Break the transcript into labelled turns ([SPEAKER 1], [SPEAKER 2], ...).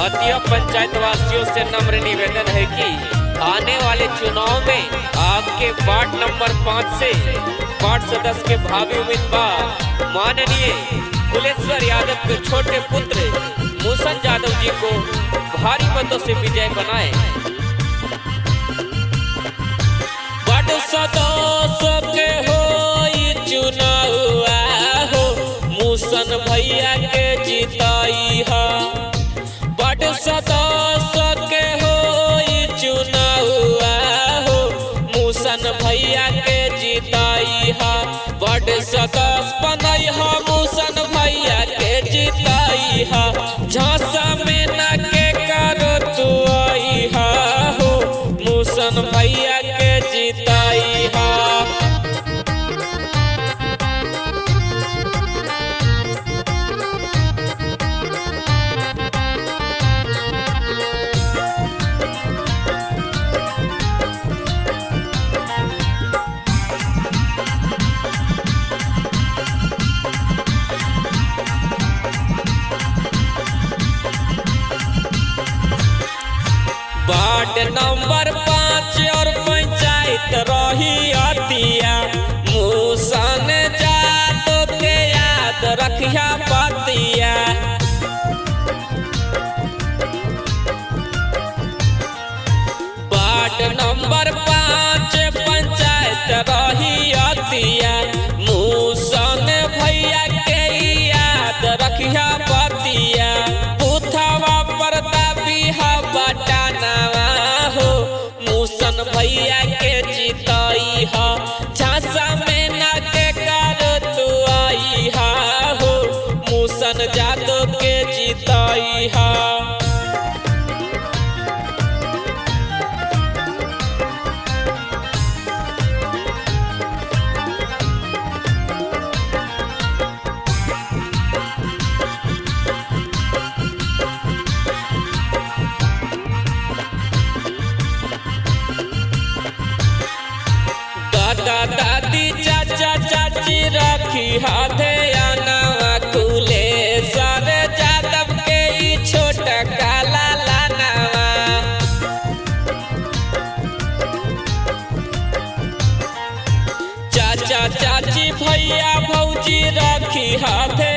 [SPEAKER 1] बतिया पंचायत वासियों से नम्र निवेदन है कि आने वाले चुनाव में आपके वार्ड नंबर 5 से वार्ड सदस्य के भावी उम्मीदवार माननीय कुलेश्वर यादव के छोटे पुत्र मूसन यादव जी को भारी मतों से विजय बनाए। वार्ड सदस्य के हो चुनाव हो मूसन भैया के जिताई है। वार्ड सदस्य के हो चुनाव हो मूसन भैया के जिताई है। वार्ड सदस्य बनाई है मूसन भैया के जिताई है। झांसा में न के करो तू आई हो मूसन भैया के जिताई है। वार्ड नंबर 5 और पंचायत रही अतिया मूसन यादव के याद रखिया बतिया। वार्ड नंबर 5 पंचायत रही अतिया मूसन भैया के याद रखिया बतिया। बुथवा पर दबिहा बटानवा हो मूसन भैया के जिताई है। झांसा में न के कर तू आई हो मूसन यादव के जिताई है। दादा दादी चाचा चाची रखी हाथे आनवा कुलेश्वर यादव के छोटा काला लानवा। चाचा चाची भैया भौजी रखी हाथे